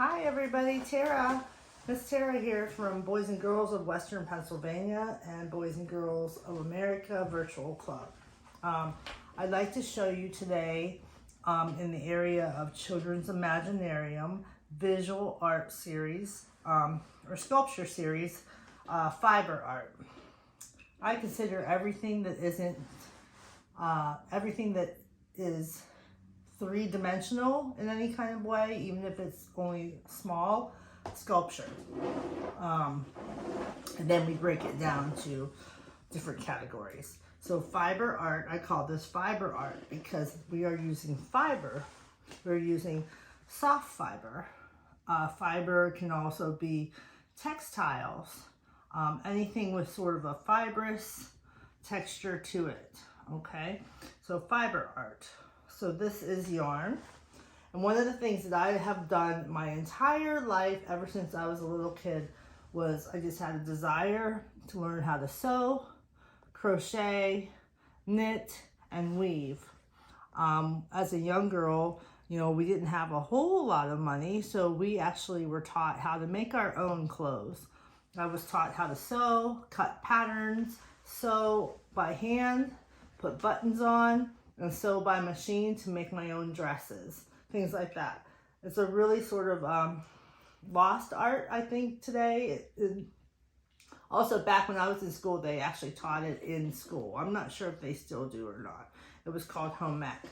Hi everybody, Tara. Ms Terra here from Boys and Girls of Western Pennsylvania and Boys and Girls of America Virtual Club. I'd like to show you today in the area of Children's Imaginarium visual art series or sculpture series, fiber art. I consider everything that is three-dimensional in any kind of way, even if it's only small, sculpture. And then we break it down to different categories. So fiber art, I call this fiber art because we are using fiber. We're using soft fiber. Fiber can also be textiles, anything with sort of a fibrous texture to it, okay? So fiber art. So this is yarn. And one of the things that I have done my entire life, ever since I was a little kid, was I just had a desire to learn how to sew, crochet, knit, and weave. As a young girl, you know, we didn't have a whole lot of money, so we actually were taught how to make our own clothes. I was taught how to sew, cut patterns, sew by hand, put buttons on, and sew by machine to make my own dresses, things like that. It's a really sort of lost art, I think, today. Also, back when I was in school, they actually taught it in school. I'm not sure if they still do or not. It was called home ec.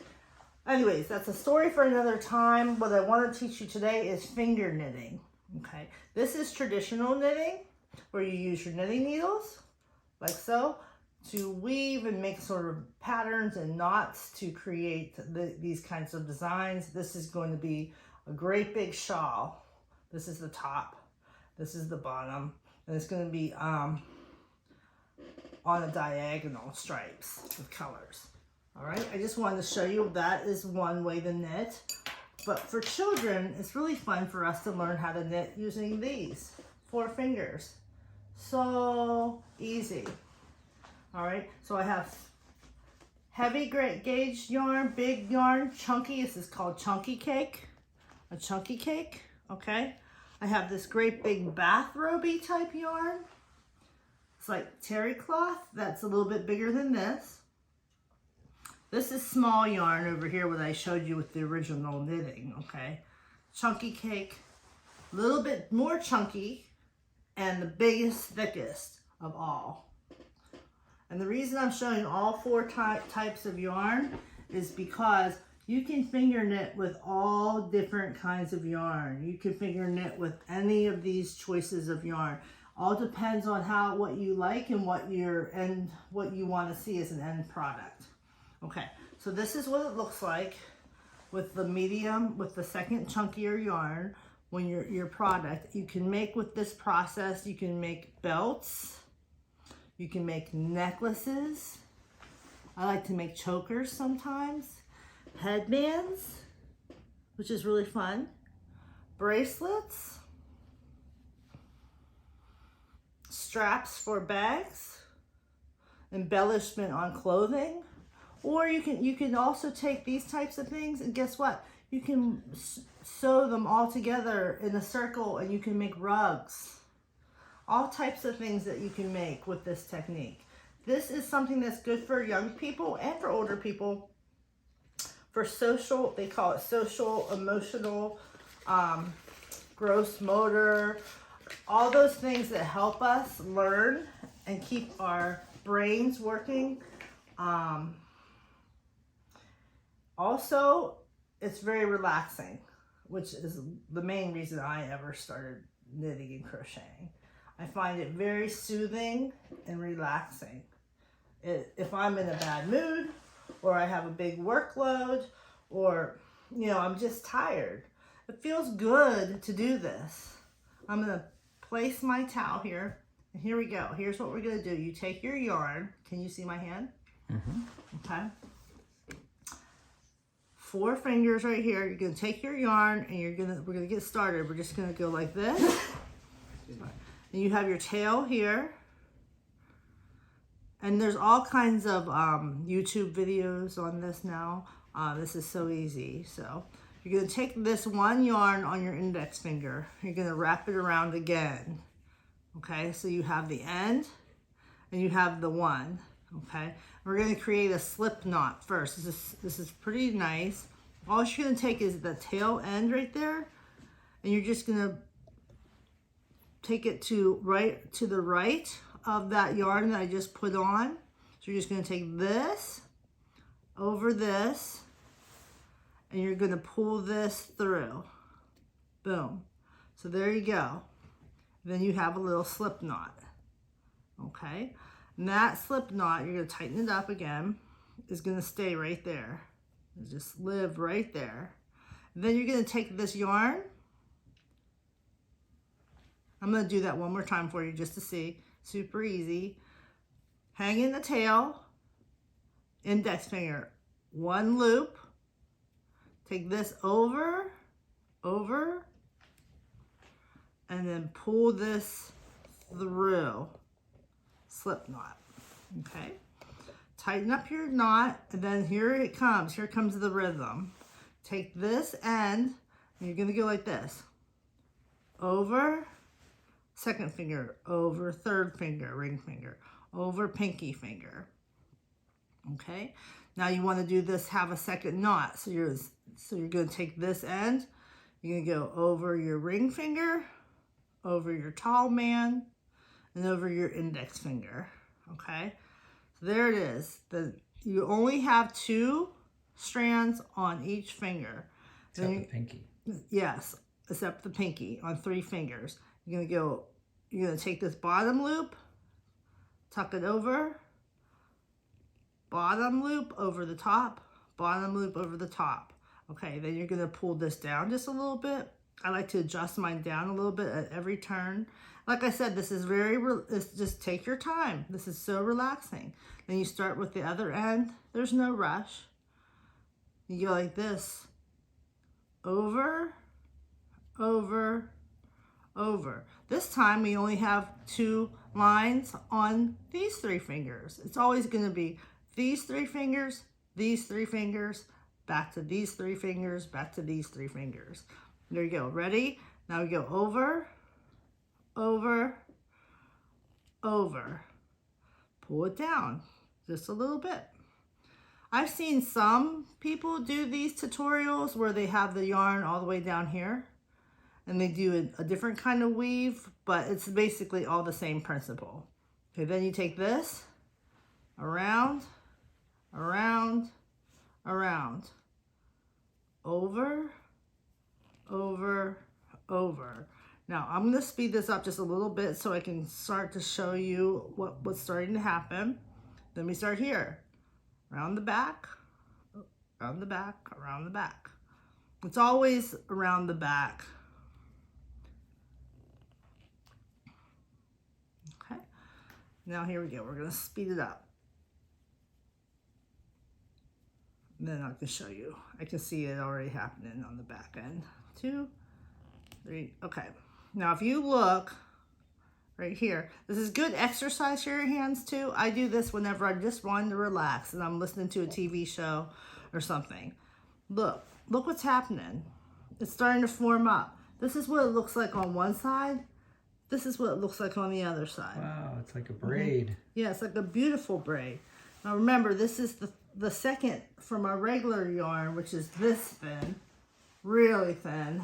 Anyways, that's a story for another time. What I want to teach you today is finger knitting, okay? This is traditional knitting, where you use your knitting needles, like so, to weave and make sort of patterns and knots to create these kinds of designs. This is going to be a great big shawl. This is the top, this is the bottom, and it's going to be on a diagonal stripes with colors. All right, I just wanted to show you that is one way to knit. But for children, it's really fun for us to learn how to knit using these 4 fingers. So easy. All right, so I have heavy gauge yarn, big yarn, chunky. This is called chunky cake, a chunky cake, okay? I have this great big bathrobe-y type yarn. It's like terry cloth, that's a little bit bigger than this. This is small yarn over here, what I showed you with the original knitting, okay? Chunky cake, a little bit more chunky, and the biggest, thickest of all. And the reason I'm showing all 4 types of yarn is because you can finger knit with all different kinds of yarn. You can finger knit with any of these choices of yarn. All depends on what you like and what you want to see as an end product. Okay, so this is what it looks like with the medium, with the second chunkier yarn. When your product, you can make with this process, you can make belts. You can make necklaces. I like to make chokers sometimes. Headbands, which is really fun. Bracelets. Straps for bags. Embellishment on clothing. Or you can also take these types of things and guess what? You can sew them all together in a circle and you can make rugs. All types of things that you can make with this technique. This is something that's good for young people and for older people. For social, they call it social, emotional, gross motor, all those things that help us learn and keep our brains working. Also, it's very relaxing, which is the main reason I ever started knitting and crocheting. I find it very soothing and relaxing. If I'm in a bad mood or I have a big workload or, you know, I'm just tired, it feels good to do this. I'm going to place my towel here and here we go. Here's what we're going to do. You take your yarn. Can you see my hand? Mm-hmm. Okay. 4 fingers right here. You're going to take your yarn and we're going to get started. We're just going to go like this. And you have your tail here. And there's all kinds of YouTube videos on this now. This is so easy. So You're going to take this one yarn on your index finger. You're going to wrap it around again. Okay, so you have the end and you have the one. Okay, we're going to create a slip knot first. This is pretty nice. All you're going to take is the tail end right there, and you're just going to take it to the right of that yarn that I just put on. So you're just going to take this over this, and you're going to pull this through. Boom. So there you go. Then you have a little slip knot. Okay. And that slip knot, you're going to tighten it up again, is going to stay right there. It'll just live right there. And then you're going to take this yarn. I'm going to do that one more time for you just to see. Super easy. Hang in the tail, index finger, one loop. Take this over, and then pull this through. Slip knot. Okay. Tighten up your knot, and then here it comes. Here comes the rhythm. Take this end, and you're going to go like this. Over, second finger, over, third finger, ring finger, over, pinky finger. Okay. Now you want to do this, have a second knot. So you're going to take this end, you're going to go over your ring finger, over your tall man, and over your index finger. Okay, so there it is. You only have 2 strands on each finger. Except the pinky. Yes, except the pinky on 3 fingers. You're gonna take this bottom loop, tuck it over, bottom loop over the top, bottom loop over the top. Okay, then you're gonna pull this down just a little bit. I like to adjust mine down a little bit at every turn. Like I said, this is just take your time. This is so relaxing. Then you start with the other end. There's no rush. You go like this. Over, over, over. This time we only have 2 lines on these 3 fingers. It's always going to be these 3 fingers, these 3 fingers, back to these 3 fingers, back to these 3 fingers. There you go. Ready? Now we go over, over, over. Pull it down just a little bit. I've seen some people do these tutorials where they have the yarn all the way down here and they do a different kind of weave, but it's basically all the same principle. Okay, then you take this around, around, around, over, over, over. Now I'm going to speed this up just a little bit so I can start to show you what's starting to happen. Then we start here. Around the back, around the back, around the back. It's always around the back. Okay. Now here we go. We're going to speed it up. And then I can show you. I can see it already happening on the back end. 2, 3. Okay. Now if you look right here, this is good exercise for your hands too. I do this whenever I just want to relax and I'm listening to a TV show or something. Look what's happening. It's starting to form up. This is what it looks like on one side. This is what it looks like on the other side. Wow, it's like a braid. Yeah, it's like a beautiful braid. Now remember, this is the second from our regular yarn, which is this thin, really thin.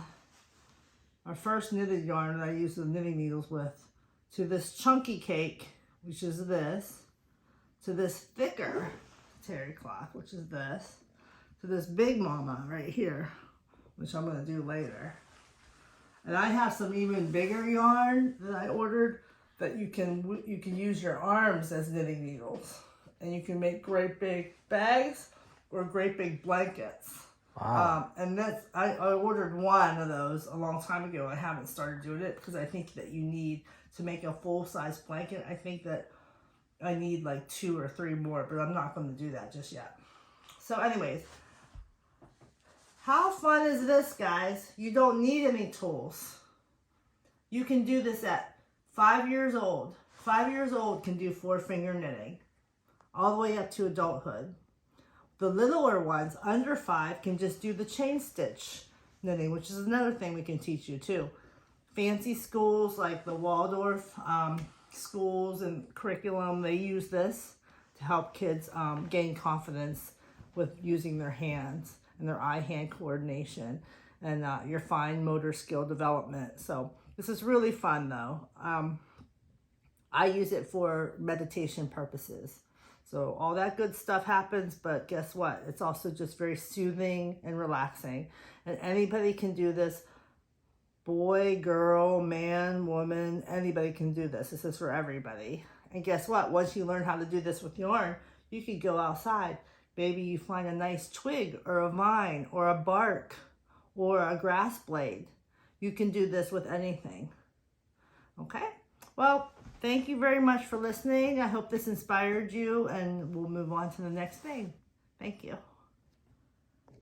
Our first knitted yarn that I use the knitting needles with, to this chunky cake, which is this, to this thicker terry cloth, which is this, to this big mama right here, which I'm going to do later. And I have some even bigger yarn that I ordered that you can use your arms as knitting needles, and you can make great big bags or great big blankets. Wow. And that's I ordered one of those a long time ago. I haven't started doing it because I think that you need to make a full-size blanket. I think that I need like 2 or 3 more, but I'm not going to do that just yet. So anyways, how fun is this, guys? You don't need any tools. You can do this at 5 years old. 5 years old can do 4-finger knitting all the way up to adulthood. The littler ones, under 5, can just do the chain stitch knitting, which is another thing we can teach you too. Fancy schools like the Waldorf schools and curriculum, they use this to help kids gain confidence with using their hands and their eye-hand coordination and your fine motor skill development. So this is really fun though. I use it for meditation purposes. So all that good stuff happens, but guess what? It's also just very soothing and relaxing. And anybody can do this. Boy, girl, man, woman, anybody can do this. This is for everybody. And guess what? Once you learn how to do this with yarn, you can go outside. Maybe you find a nice twig or a vine or a bark or a grass blade. You can do this with anything. Okay? Well, thank you very much for listening. I hope this inspired you, and we'll move on to the next thing. Thank you.